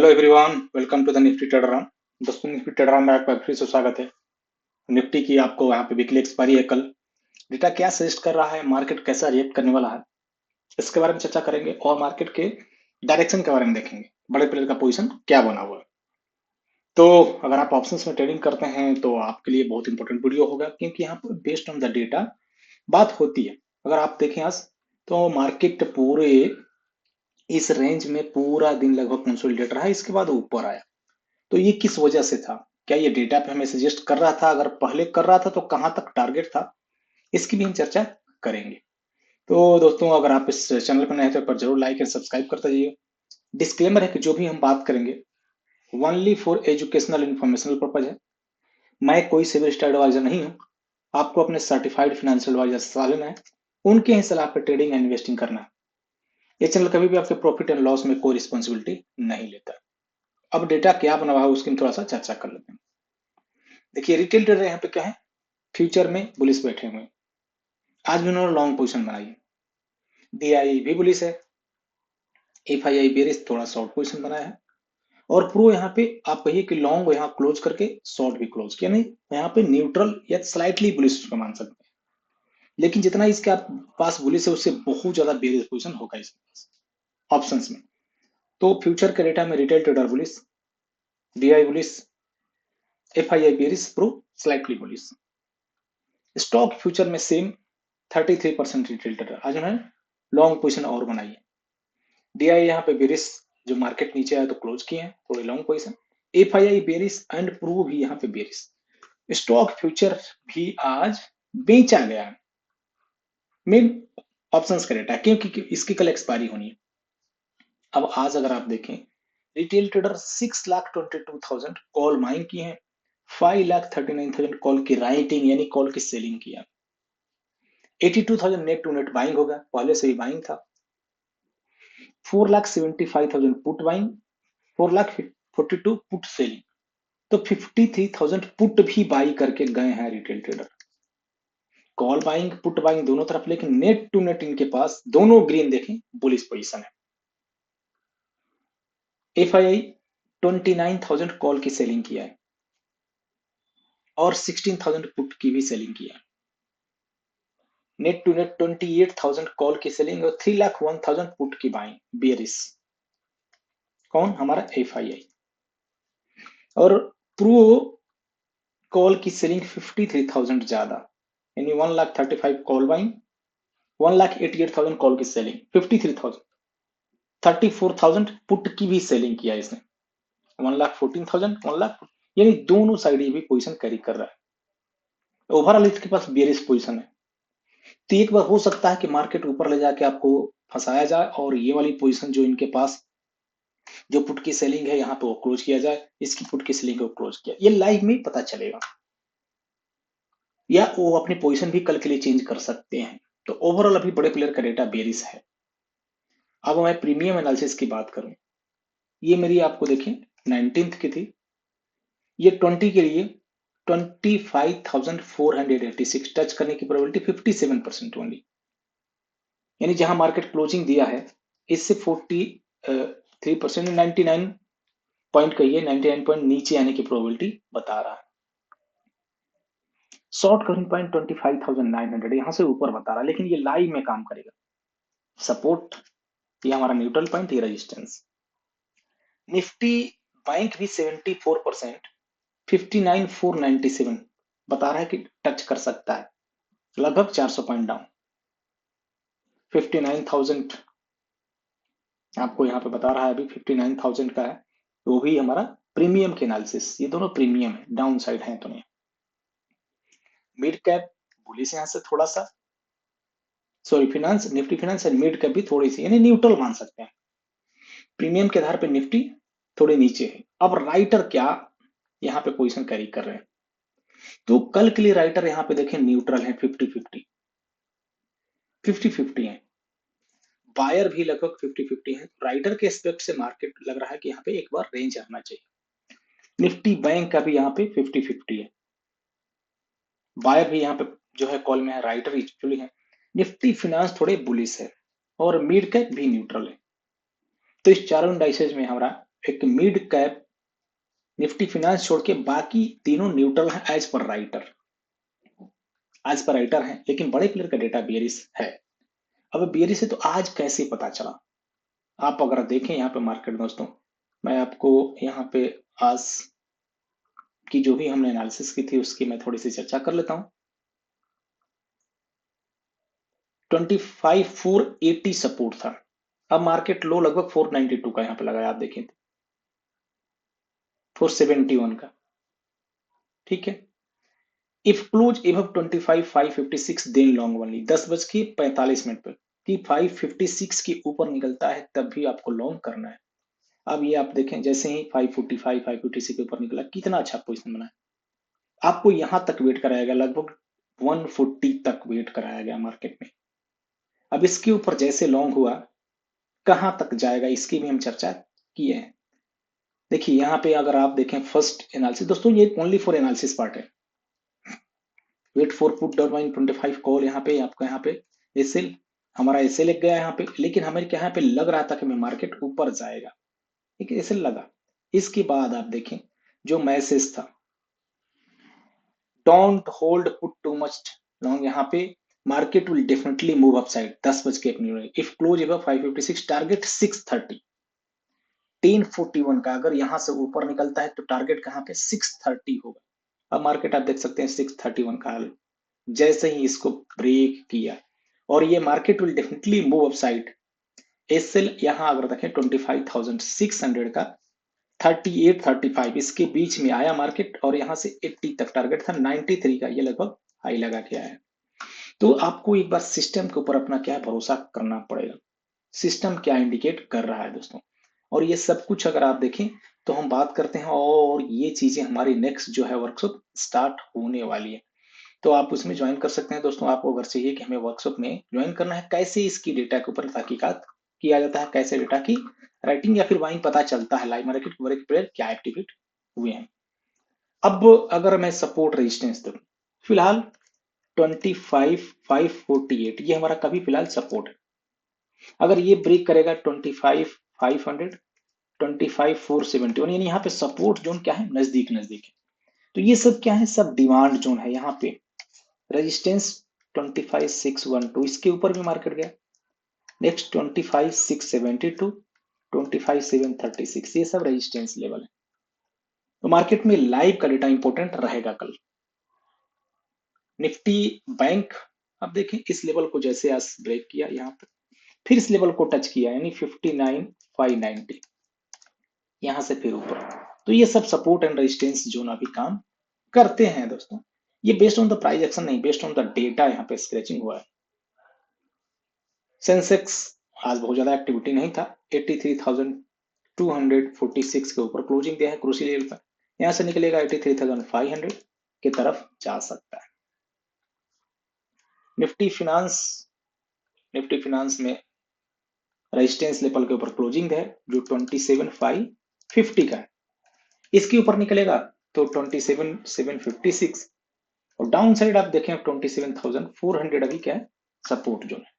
Hello everyone, welcome to the Nifty trader run. दोस्तों, Nifty trader run में आपका फिर से स्वागत है। निफ्टी की आपको यहाँ पे वीकली एक्सपायरी है कल। डेटा क्या सजेस्ट कर रहा है, मार्केट कैसा रिएक्ट करने वाला है, इसके बारे में चर्चा करेंगे और मार्केट के डायरेक्शन के बारे में देखेंगे। बड़े प्लेयर का पोजीशन क्या बना हुआ है। तो अगर आप ऑप्शंस में ट्रेडिंग करते हैं तो आपके लिए बहुत इंपॉर्टेंट वीडियो होगा, क्योंकि यहाँ पर बेस्ड ऑन द डेटा बात होती है। अगर आप देखें आज तो मार्केट पूरे इस रेंज में पूरा दिन लगभग कंसोलिडेट रहा, इसके बाद ऊपर आया। तो ये किस वजह से था? क्या ये डेटा पे हमें सजेस्ट कर रहा था? अगर पहले कर रहा था तो कहां तक टारगेट था, इसकी भी हम चर्चा करेंगे। तो दोस्तों, अगर आप इस चैनल पर नए हैं तो एक बार जरूर लाइक एंड सब्सक्राइब करते जाइए। डिस्क्लेमर है कि जो भी हम बात करेंगे only for educational informational purpose है। मैं कोई सिविल स्टडी एडवाइजर नहीं हूँ। आपको अपने सर्टिफाइड फाइनेंशियल एडवाइजर से सलाह लेना है, उनके ही सलाह पर ट्रेडिंग एंड इन्वेस्टिंग करना है। ये चैनल कभी भी आपके प्रॉफिट एंड लॉस में कोई रिस्पॉन्सिबिलिटी नहीं लेता। अब डेटा क्या बना हुआ है उसकी हम थोड़ा सा चर्चा कर लेते हैं। देखिए, रिटेल ट्रेडर यहाँ पे क्या है, फ्यूचर में बुलिस बैठे हुए हैं। आज भी उन्होंने लॉन्ग पोजीशन बनाई है। डीआई भी बुलिस है, एफआईआई बेरिस थोड़ा शॉर्ट पोजीशन बनाया है, और प्रो यहाँ पे आप कहिए कि लॉन्ग यहाँ क्लोज करके शॉर्ट भी क्लोज किया। नहीं, यहाँ पे न्यूट्रल या स्लाइटली बुलिस उसको मान सकते हैं। लेकिन जितना इसके आप पास बुलिस है उससे बहुत ज्यादा बेरिस पोजीशन होगा इसके पास ऑप्शंस में। तो फ्यूचर के डेटा में retail trader bullish, DI bullish, FII bearish, pro slightly bullish. Stock future में सेम 33% रिटेल ट्रेडर आज उन्होंने लॉन्ग पोजीशन और बनाई है। डीआई यहाँ पे बेरिस, जो मार्केट नीचे आया तो क्लोज किए हैं थोड़ी long position. FII bearish and pro भी यहाँ पे बेरिस। स्टॉक फ्यूचर भी आज बेचा गया है। मेन ऑप्शंस का डेटा, क्योंकि इसकी कल एक्सपायरी होनी है। अब आज अगर आप देखें, रिटेल ट्रेडर 6,22,000 कॉल बाइंग की है, 5,39,000 कॉल की राइटिंग यानी कॉल की सेलिंग किया। 82,000 नेट टू नेट बाइंग होगा, पहले से ही बाइंग था। 4,75,000 पुट बाइंग, 4,42 पुट सेलिंग। तो 53,000 पुट भी बाई करके गए हैं retail trader. Call buying put buying दोनों तरफ, लेकिन नेट टू नेट इनके पास दोनों ग्रीन देखें बुलिश पोजीशन है। एफआईआई 29,000 कॉल की सेलिंग किया है और 16,000 पुट की भी सेलिंग किया है। नेट टू नेट 28,000 कॉल की सेलिंग और 3,01,000 पुट की बाइंग बेरिस। कौन? हमारा एफआईआई। और प्रो कॉल की सेलिंग 53,000 ज्यादा, यानी 1,35,000 कॉल बाइंग, 1,88,000 कॉल की सेलिंग, 53,000, 34,000 पुट की भी सेलिंग किया इसने, 1,14,000, 1,00,000, यानी दोनों साइड ये भी पोजीशन कैरी कर रहा है। ओवरऑल इसके पास बेरिश पोजीशन है। तो एक बार हो सकता है कि मार्केट ऊपर ले जाके आपको फंसाया जाए और ये वाली पोजीशन जो इनके पास जो पुट की सेलिंग है यहाँ पे वो क्लोज किया जाए, इसकी पुट की सेलिंग को क्लोज किया, ये लाइव में पता चलेगा। या वो अपनी पोजीशन भी कल के लिए चेंज कर सकते हैं। तो ओवरऑल अभी बड़े प्लेयर का डेटा बेरिश है। अब मैं प्रीमियम एनालिसिस की बात करूं, ये मेरी आपको देखें 19th की थी। ये 20 के लिए 25,486 टच करने की प्रोबेबिलिटी 57% ओनली, यानी जहां मार्केट क्लोजिंग दिया है इससे 43%, 99 पॉइंट कहिए, 99 पॉइंट नीचे आने की प्रोबेबिलिटी बता रहा है। शॉर्ट कवरिंग पॉइंट 25,900 यहां से ऊपर बता रहा है, लेकिन ये लाइव में काम करेगा। सपोर्ट ये हमारा न्यूट्रल पॉइंट, ये रेजिस्टेंस। निफ्टी बैंक भी 74%, 59,497 बता रहा है कि टच कर सकता है, लगभग 400 पॉइंट डाउन। 59,000 आपको यहाँ पे बता रहा है, अभी 59,000 का है। वो भी हमारा प्रीमियम के एनालिसिस, ये दोनों प्रीमियम है, डाउन साइड है तो नहीं। मिड कैप बुलिश यहाँ से थोड़ा सा, sorry finance, Nifty finance and mid cap भी थोड़ी सी, यानी न्यूट्रल मान सकते हैं। प्रीमियम के आधार पे निफ्टी थोड़े नीचे है। अब राइटर क्या यहाँ पे पोजीशन कैरी कर रहे हैं, तो कल के लिए राइटर यहाँ पे देखें न्यूट्रल है, 50-50, 50-50 है। बायर भी लगभग 50-50 है। राइटर के एस्पेक्ट से मार्केट लग रहा है कि यहाँ पे एक बार रेंज आना चाहिए। निफ्टी बैंक का भी यहाँ पे 50-50 है। बायर भी यहाँ पे जो है कॉल में है, राइटर एक्चुअली है। निफ्टी फिनांस थोड़े बुलिश है और मिड कैप भी न्यूट्रल है। तो इस चारों इंडाइसेज में हमारा एक मिड कैप, निफ्टी फिनांस छोड़ के बाकी तीनों न्यूट्रल है एज पर राइटर है, लेकिन बड़े प्लेयर का डेटा बियरिश है। अब बियरिश है तो आज कैसे पता चला? आप अगर देखें यहाँ पे मार्केट दोस्तों, मैं आपको यहाँ पे आज की जो भी हमने एनालिसिस की थी उसकी मैं थोड़ी सी चर्चा कर लेता हूँ। 25,480 सपोर्ट था। अब मार्केट लो लगभग 492 का यहाँ पे लगाया, आप देखें तो 471 का, ठीक है। If close above 25,556 then long only, 10:45 पे कि 556 के ऊपर निकलता है तब भी आपको लॉन्ग करना है। अब ये आप देखें, जैसे ही 545 556 के ऊपर निकला, कितना अच्छा पोजीशन बना है। आपको यहां तक वेट कराया गया, लगभग 140 तक वेट कराया गया मार्केट में। अब इसके ऊपर जैसे लॉन्ग हुआ, कहां तक जाएगा इसकी भी हम चर्चा किए हैं। देखिए यहाँ पे अगर आप देखें फर्स्ट एनालिसिस, दोस्तों ये ओनली फॉर एनालिसिस पार्ट है। वेट फॉर पुट डॉट वाइन 25 कॉल, यहाँ पे आपका यहाँ पे एसएल, हमारा एसएल लग गया यहाँ पे, लेकिन हमें क्या यहाँ पे लग रहा था कि मैं मार्केट ऊपर जाएगा, ठीक है, एसएल लगा। इसके बाद आप देखें जो मैसेज था, don't hold put too much long, यहाँ पे market will definitely move upside 10:00 if close above 556 target 630, 1041 का अगर यहां से ऊपर निकलता है तो टारगेट कहां पे 630 होगा। अब मार्केट आप देख सकते हैं 631 का हाल, जैसे ही इसको ब्रेक किया और ये market will definitely move upside. SL यहां अगर देखें 25,600 का 38 35 इसके बीच में आया मार्केट और यहां से 80 तक टारगेट था 93 का, ये लगभग हाई लगा के आया। तो आपको एक बार सिस्टम के ऊपर अपना क्या भरोसा करना पड़ेगा, सिस्टम क्या इंडिकेट कर रहा है दोस्तों। और ये सब कुछ अगर आप देखें तो हम बात करते हैं, और ये चीजें हमारी नेक्स्ट जो है वर्कशॉप स्टार्ट होने वाली है, तो आप उसमें ज्वाइन कर सकते हैं दोस्तों। आपको अगर चाहिए कि हमें वर्कशॉप में ज्वाइन करना है, कैसे इसकी डेटा के ऊपर तहकीकात किया जाता है, कैसे डेटा की राइटिंग या फिर बाइंग पता चलता है, लाइव मार्केट वर्क प्लेयर क्या एक्टिवेट हुए हैं। अब अगर मैं सपोर्ट रेजिस्टेंस दूं, फिलहाल 25,548 ये हमारा कभी फिलहाल सपोर्ट है। अगर ये ब्रेक करेगा 25,500, 25,471, यानी यहाँ पे सपोर्ट जोन क्या है, नजदीक नजदीक है। तो ये सब क्या है, सब डिमांड जोन है। यहाँ पे रेजिस्टेंस 25,612, इसके ऊपर भी मार्केट गया। नेक्स्ट 25,672, 25,736, ये सब रेजिस्टेंस लेवल है। तो मार्केट में लाइव का डेटा इंपॉर्टेंट रहेगा कल। निफ्टी बैंक अब देखें इस लेवल को जैसे आज ब्रेक किया, यहाँ पे फिर इस लेवल को टच किया, यानी 59,590, यहां से फिर ऊपर। तो ये सब सपोर्ट एंड रेजिस्टेंस जोन अभी काम करते हैं दोस्तों। ये based on the price action नहीं, बेस्ड ऑन द डेटा यहाँ पे स्क्रैचिंग हुआ है। सेंसेक्स आज बहुत ज्यादा एक्टिविटी नहीं था, 83,246 के ऊपर क्लोजिंग दिया है क्रूसी लेवल पर, यहां से निकलेगा 83,500 की तरफ जा सकता है। निफ्टी फिनांस, निफ्टी फिनांस में रेजिस्टेंस लेवल के ऊपर क्लोजिंग है जो 27,550 का है, इसके ऊपर निकलेगा तो 27,756, और डाउन साइड आप देखें 27,400 अभी क्या है, सपोर्ट जोन है।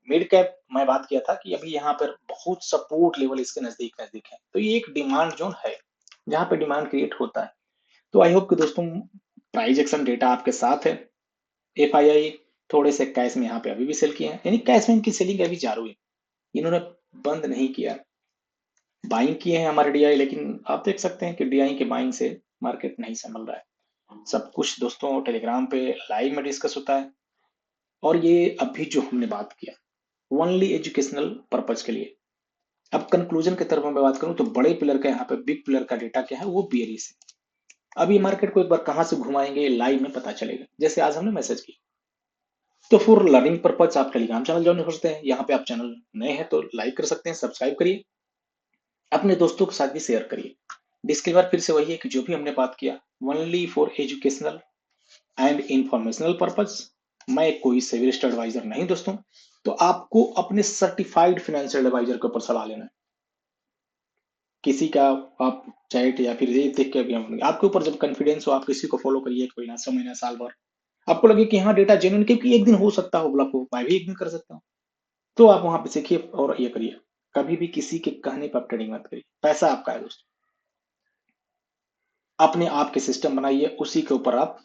मिड कैप मैं बात किया था कि अभी यहाँ पर बहुत सपोर्ट लेवल इसके नजदीक नजदीक है, तो ये एक डिमांड जोन है जहां पे डिमांड क्रिएट होता है। तो आई होप कि दोस्तों प्राइस एक्शन डेटा आपके साथ है। एफआईआई थोड़े से कैश में यहाँ पे अभी भी सेल किए हैं, यानी कैश में इनकी सेलिंग अभी जारी है, इन्होंने बंद नहीं किया। बाइंग किए हैं हमारे डीआई, लेकिन आप देख सकते हैं कि डीआई के बाइंग से मार्केट नहीं संभल रहा है। सब कुछ दोस्तों टेलीग्राम पे लाइव में डिस्कस होता है, और ये अभी जो हमने बात किया ओनली एजुकेशनल पर्पज के लिए। अब कंक्लूजन की तरफ मैं बात करूं तो बड़े प्लेयर का यहाँ पे, बिग प्लेयर का डेटा क्या है, वो बियरिश है। अब ये मार्केट को एक बार कहां से घुमाएंगे लाइव में पता चलेगा, जैसे आज हमने मैसेज किया। तो फॉर लर्निंग पर्पज आप टेलीग्राम चैनल ज्वाइन कर सकते हैं, यहाँ पे आप चैनल नए हैं तो लाइक कर सकते हैं, सब्सक्राइब करिए, अपने दोस्तों के साथ भी शेयर करिए। डिस्क्लेमर फिर से वही है कि जो भी हमने बात किया only for educational and informational purpose. मैं कोई सेवी एडवाइजर नहीं दोस्तों, तो आपको अपने सर्टिफाइड फाइनेंशियल एडवाइजर के ऊपर सलाह लेना है। किसी का आप चैट या फिर ये देख के भी हम आपके ऊपर जब कॉन्फिडेंस हो, आप किसी को फॉलो करिए 1 महीना 6 महीना साल भर, आपको लगे कि हाँ डेटा जेन्युइन, क्योंकि एक दिन हो सकता हो ब्लॉक हो, मैं भी एक दिन कर सकता हूँ, तो आप वहां पे सीखिए और ये करिए, कभी भी किसी के कहने पर आप ट्रेडिंग मत करिए। पैसा आपका है दोस्तों, अपने आप के सिस्टम बनाइए, उसी के ऊपर आप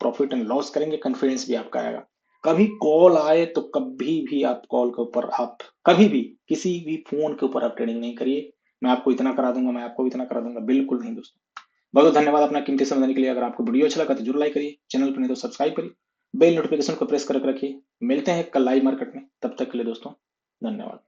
प्रॉफिट एंड लॉस करेंगे, कॉन्फिडेंस भी आपका आएगा। कभी कॉल आए तो कभी भी आप कॉल के ऊपर आप कभी भी किसी भी फोन के ऊपर आप ट्रेडिंग नहीं करिए। मैं आपको इतना करा दूंगा, मैं आपको इतना करा दूंगा, बिल्कुल नहीं दोस्तों। बहुत बहुत धन्यवाद अपना कीमती समय देने के लिए। अगर आपको वीडियो अच्छा लगा तो जरूर लाइक करिए, चैनल पर नहीं तो सब्सक्राइब करिए, बेल नोटिफिकेशन को प्रेस करके रखिए। मिलते हैं कल लाइव मार्केट में, तब तक के लिए दोस्तों धन्यवाद।